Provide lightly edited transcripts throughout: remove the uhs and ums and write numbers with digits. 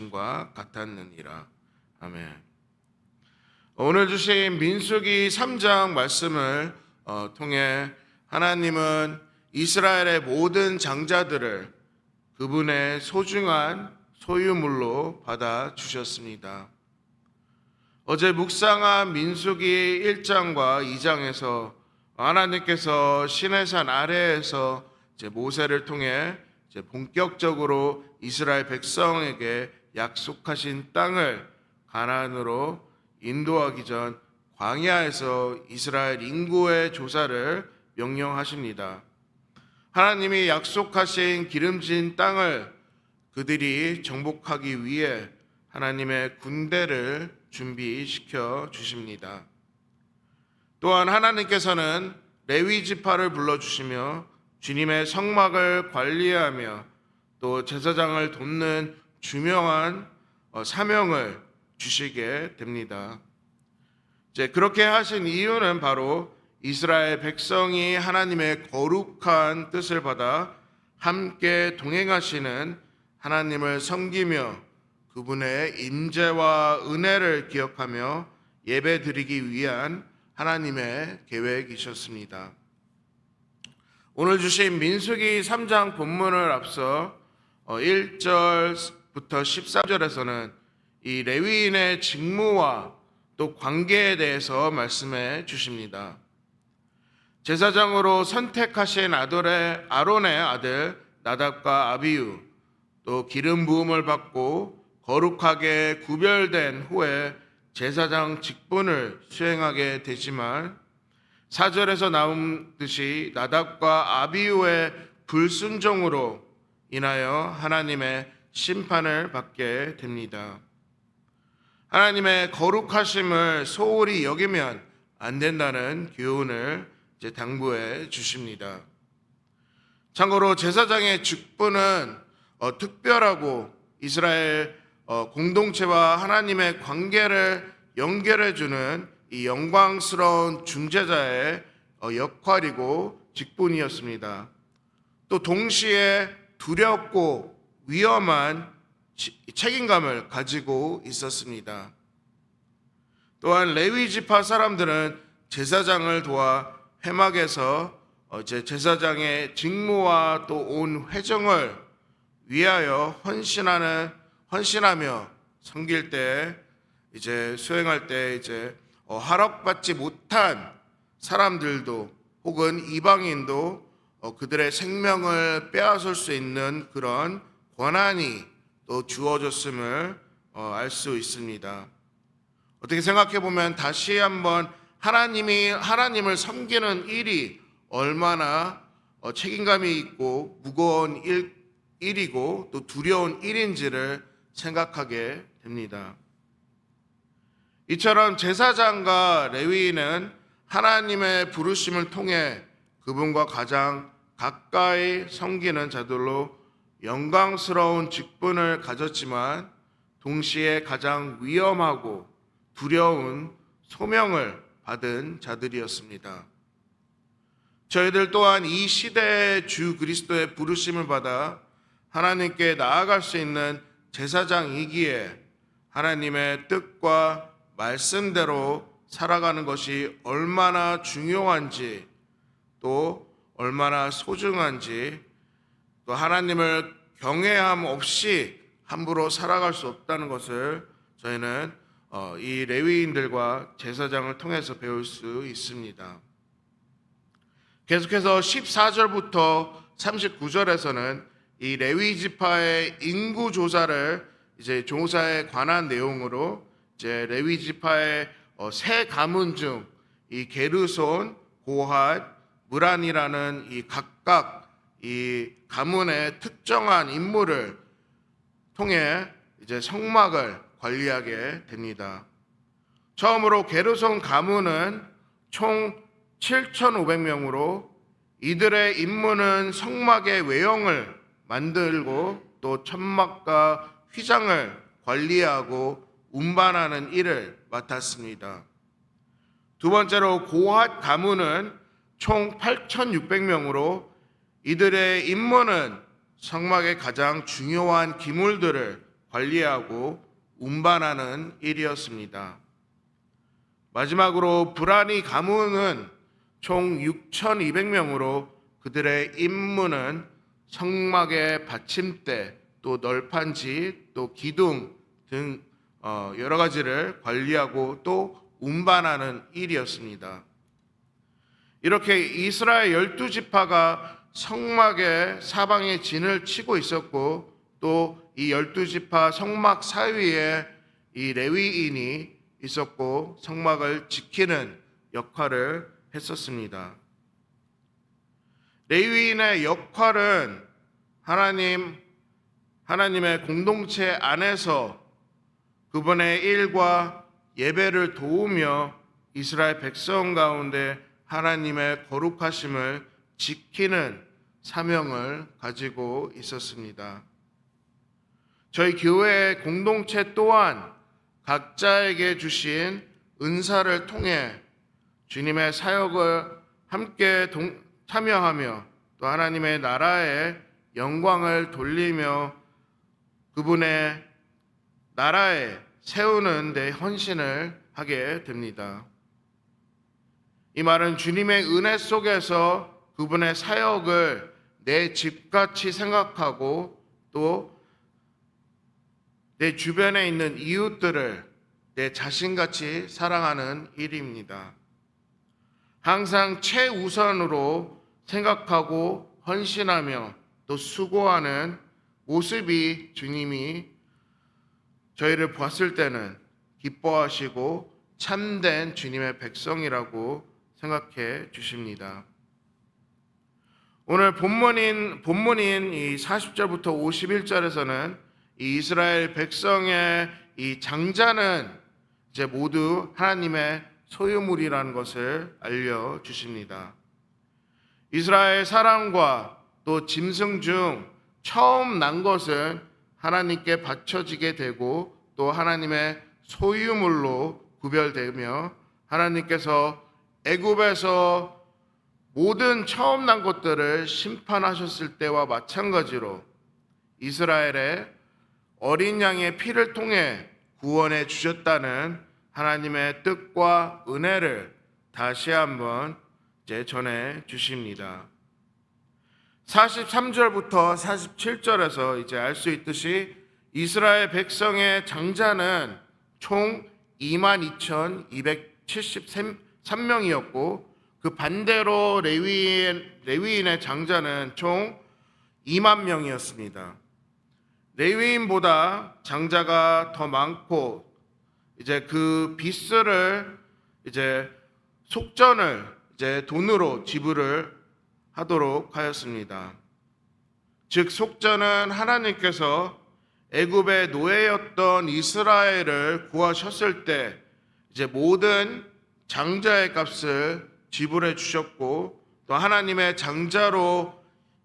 것임과 같았느니라. 아멘. 오늘 주신 민수기 3장 말씀을 통해 하나님은 이스라엘의 모든 장자들을 그분의 소중한 소유물로 받아 주셨습니다. 어제 묵상한 민수기 1장과 2장에서 하나님께서 시내산 아래에서 모세를 통해 본격적으로 이스라엘 백성에게 약속하신 땅을 가나안으로 인도하기 전 광야에서 이스라엘 인구의 조사를 명령하십니다. 하나님이 약속하신 기름진 땅을 그들이 정복하기 위해 하나님의 군대를 준비시켜 주십니다. 또한 하나님께서는 레위 지파를 불러주시며 주님의 성막을 관리하며 또 제사장을 돕는 중요한 사명을 주시게 됩니다. 그렇게 하신 이유는 바로 이스라엘 백성이 하나님의 거룩한 뜻을 받아 함께 동행하시는 하나님을 섬기며 그분의 임재와 은혜를 기억하며 예배드리기 위한 하나님의 계획이셨습니다. 오늘 주신 민수기 3장 본문을 앞서 1절부터 13절에서는 이 레위인의 직무와 또 관계에 대해서 말씀해 주십니다. 제사장으로 선택하신 아론의 아들 나답과 아비후, 또 기름 부음을 받고 거룩하게 구별된 후에 제사장 직분을 수행하게 되지만 4절에서 나온 듯이 나답과 아비후의 불순종으로 인하여 하나님의 심판을 받게 됩니다. 하나님의 거룩하심을 소홀히 여기면 안 된다는 교훈을 당부해 주십니다. 참고로 제사장의 직분은 특별하고 이스라엘 공동체와 하나님의 관계를 연결해 주는 이 영광스러운 중재자의 역할이고 직분이었습니다. 또 동시에 두렵고 위험한 책임감을 가지고 있었습니다. 또한 레위 지파 사람들은 제사장을 도와 회막에서 제사장의 직무와 또 온 회정을 위하여 헌신하며 섬길 때 수행할 때 허락받지 못한 사람들도 혹은 이방인도 그들의 생명을 빼앗을 수 있는 그런 권한이 또 주어졌음을 알 수 있습니다. 어떻게 생각해 보면 다시 한번 하나님을 섬기는 일이 얼마나 책임감이 있고 무거운 일이고 또 두려운 일인지를 생각하게 됩니다. 이처럼 제사장과 레위인은 하나님의 부르심을 통해 그분과 가장 가까이 섬기는 자들로 영광스러운 직분을 가졌지만 동시에 가장 위험하고 두려운 소명을 받은 자들이었습니다. 저희들 또한 이 시대의 주 그리스도의 부르심을 받아 하나님께 나아갈 수 있는 제사장이기에 하나님의 뜻과 말씀대로 살아가는 것이 얼마나 중요한지 또 얼마나 소중한지 또 하나님을 경외함 없이 함부로 살아갈 수 없다는 것을 저희는 이 레위인들과 제사장을 통해서 배울 수 있습니다. 계속해서 14절부터 39절에서는 이 레위 지파의 인구 조사를 조사에 관한 내용으로 레위 지파의 세 가문 중 이 게르손, 고핫, 무란이라는 이 각각 이 가문의 특정한 인물을 통해 성막을 관리하게 됩니다. 처음으로 게르손 가문은 총 7,500명으로 이들의 임무는 성막의 외형을 만들고 또 천막과 휘장을 관리하고 운반하는 일을 맡았습니다. 두 번째로 고핫 가문은 총 8,600명으로 이들의 임무는 성막의 가장 중요한 기물들을 관리하고 운반하는 일이었습니다. 마지막으로 브라니 가문은 총 6,200명으로 그들의 임무는 성막의 받침대, 또 널판지, 또 기둥 등 여러 가지를 관리하고 또 운반하는 일이었습니다. 이렇게 이스라엘 12지파가 성막의 사방에 진을 치고 있었고, 또 이 12지파 성막 사이에 이 레위인이 있었고 성막을 지키는 역할을 했었습니다. 레위인의 역할은 하나님의 공동체 안에서 그분의 일과 예배를 도우며 이스라엘 백성 가운데 하나님의 거룩하심을 지키는 사명을 가지고 있었습니다. 저희 교회의 공동체 또한 각자에게 주신 은사를 통해 주님의 사역을 함께 참여하며 또 하나님의 나라의 영광을 돌리며 그분의 나라에 세우는 데 헌신을 하게 됩니다. 이 말은 주님의 은혜 속에서 그분의 사역을 내 집같이 생각하고 또 내 주변에 있는 이웃들을 내 자신같이 사랑하는 일입니다. 항상 최우선으로 생각하고 헌신하며 또 수고하는 모습이 주님이 저희를 봤을 때는 기뻐하시고 참된 주님의 백성이라고 생각해 주십니다. 오늘 본문인 이 40절부터 51절에서는 이 이스라엘 백성의 이 장자는 이제 모두 하나님의 소유물이라는 것을 알려 주십니다. 이스라엘 사람과 또 짐승 중 처음 난 것은 하나님께 바쳐지게 되고 또 하나님의 소유물로 구별되며 하나님께서 애굽에서 모든 처음 난 것들을 심판하셨을 때와 마찬가지로 이스라엘의 어린 양의 피를 통해 구원해 주셨다는 하나님의 뜻과 은혜를 다시 한번 이제 전해 주십니다. 43절부터 47절에서 이제 알 수 있듯이 이스라엘 백성의 장자는 총 22,273명이었고 그 반대로 레위인의 장자는 총 2만 명이었습니다. 레위인보다 장자가 더 많고 이제 그 빚을 이제 속전을 이제 돈으로 지불을 하도록 하였습니다. 즉 속전은 하나님께서 애굽의 노예였던 이스라엘을 구하셨을 때 이제 모든 장자의 값을 지불해 주셨고 또 하나님의 장자로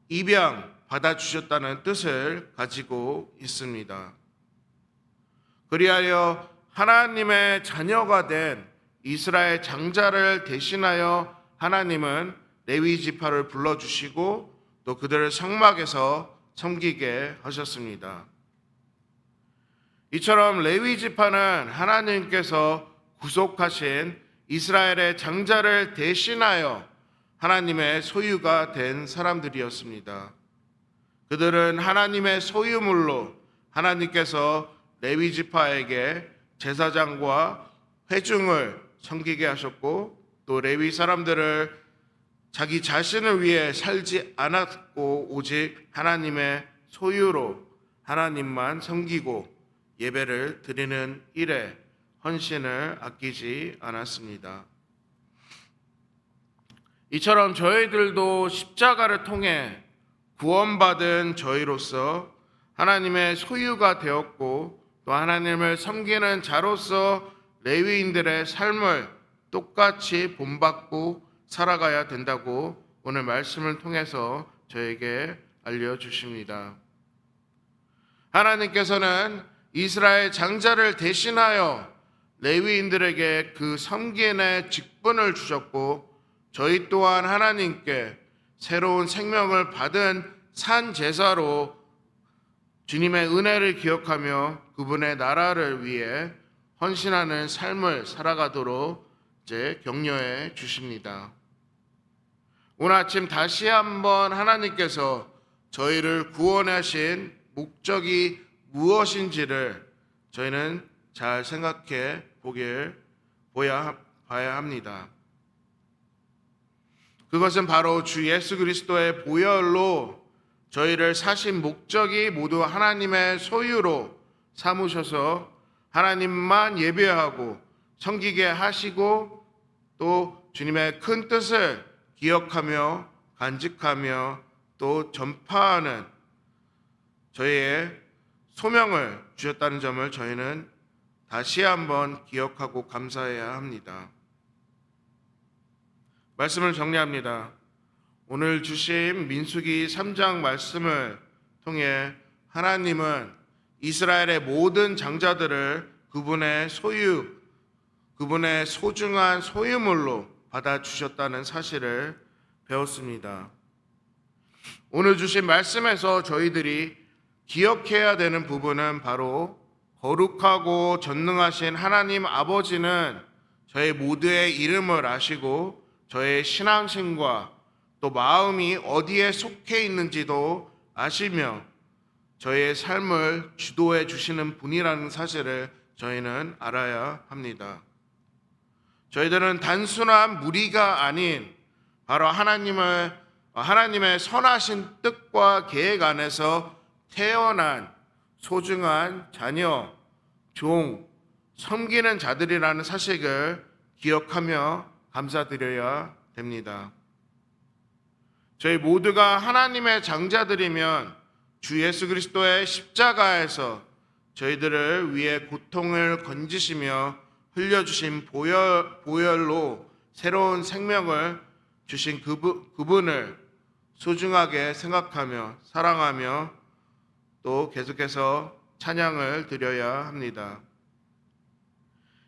입양 받아 주셨다는 뜻을 가지고 있습니다. 그리하여 하나님의 자녀가 된 이스라엘 장자를 대신하여 하나님은 레위 지파를 불러 주시고 또 그들을 성막에서 섬기게 하셨습니다. 이처럼 레위 지파는 하나님께서 구속하신 이스라엘의 장자를 대신하여 하나님의 소유가 된 사람들이었습니다. 그들은 하나님의 소유물로 하나님께서 레위 지파에게 제사장과 회중을 섬기게 하셨고 또 레위 사람들을 자기 자신을 위해 살지 않았고 오직 하나님의 소유로 하나님만 섬기고 예배를 드리는 일에 헌신을 아끼지 않았습니다. 이처럼 저희들도 십자가를 통해 구원받은 저희로서 하나님의 소유가 되었고 또 하나님을 섬기는 자로서 레위인들의 삶을 똑같이 본받고 살아가야 된다고 오늘 말씀을 통해서 저에게 알려주십니다. 하나님께서는 이스라엘 장자를 대신하여 레위인들에게 그 섬김의 직분을 주셨고 저희 또한 하나님께 새로운 생명을 받은 산 제사로 주님의 은혜를 기억하며 그분의 나라를 위해 헌신하는 삶을 살아가도록 이제 격려해 주십니다. 오늘 아침 다시 한번 하나님께서 저희를 구원하신 목적이 무엇인지를 저희는 잘 생각해 봐야 합니다. 그것은 바로 주 예수 그리스도의 보혈로 저희를 사신 목적이 모두 하나님의 소유로 삼으셔서 하나님만 예배하고 섬기게 하시고 또 주님의 큰 뜻을 기억하며 간직하며 또 전파하는 저희의 소명을 주셨다는 점을 저희는 다시 한번 기억하고 감사해야 합니다. 말씀을 정리합니다. 오늘 주신 민수기 3장 말씀을 통해 하나님은 이스라엘의 모든 장자들을 그분의 소중한 소유물로 받아주셨다는 사실을 배웠습니다. 오늘 주신 말씀에서 저희들이 기억해야 되는 부분은 바로 거룩하고 전능하신 하나님 아버지는 저희 모두의 이름을 아시고 저의 신앙심과 또 마음이 어디에 속해 있는지도 아시며 저의 삶을 주도해 주시는 분이라는 사실을 저희는 알아야 합니다. 저희들은 단순한 무리가 아닌 바로 하나님의 선하신 뜻과 계획 안에서 태어난 소중한 자녀, 종, 섬기는 자들이라는 사실을 기억하며 감사드려야 됩니다. 저희 모두가 하나님의 장자들이면 주 예수 그리스도의 십자가에서 저희들을 위해 고통을 건지시며 흘려주신 보혈로 새로운 생명을 주신 그분을 소중하게 생각하며 사랑하며 또 계속해서 찬양을 드려야 합니다.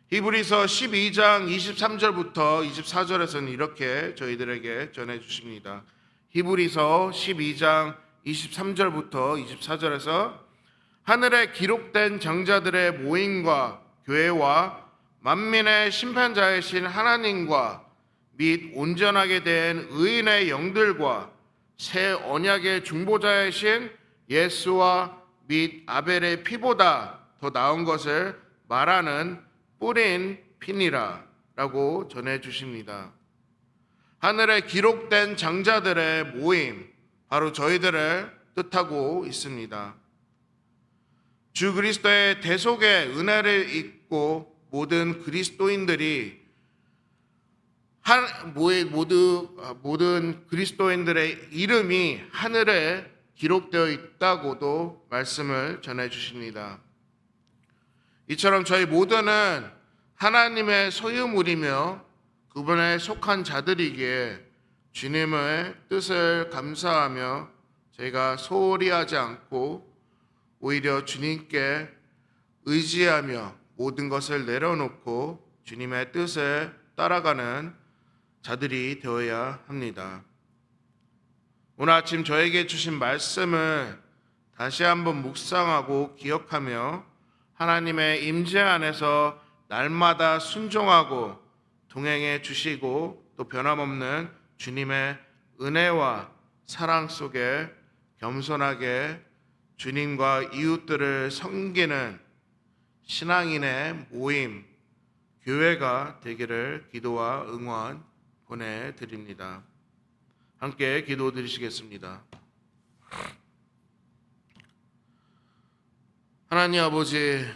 히브리서 12장 23절부터 24절에서는 이렇게 저희들에게 전해주십니다. 히브리서 12장 23절부터 24절에서 하늘에 기록된 장자들의 모임과 교회와 만민의 심판자이신 하나님과 및 온전하게 된 의인의 영들과 새 언약의 중보자이신 예수와 및 아벨의 피보다 더 나은 것을 말하는 뿌린 피니라 라고 전해주십니다. 하늘에 기록된 장자들의 모임, 바로 저희들을 뜻하고 있습니다. 주 그리스도의 대속의 은혜를 잊고 모든 그리스도인들이 모든 그리스도인들의 이름이 하늘에 기록되어 있다고도 말씀을 전해 주십니다. 이처럼 저희 모두는 하나님의 소유물이며 그분에 속한 자들이기에 주님의 뜻을 감사하며 저희가 소홀히 하지 않고 오히려 주님께 의지하며 모든 것을 내려놓고 주님의 뜻을 따라가는 자들이 되어야 합니다. 오늘 아침 저에게 주신 말씀을 다시 한번 묵상하고 기억하며 하나님의 임재 안에서 날마다 순종하고 동행해 주시고 또 변함없는 주님의 은혜와 사랑 속에 겸손하게 주님과 이웃들을 섬기는 신앙인의 모임, 교회가 되기를 기도와 응원 보내드립니다. 함께 기도 드리시겠습니다. 하나님 아버지,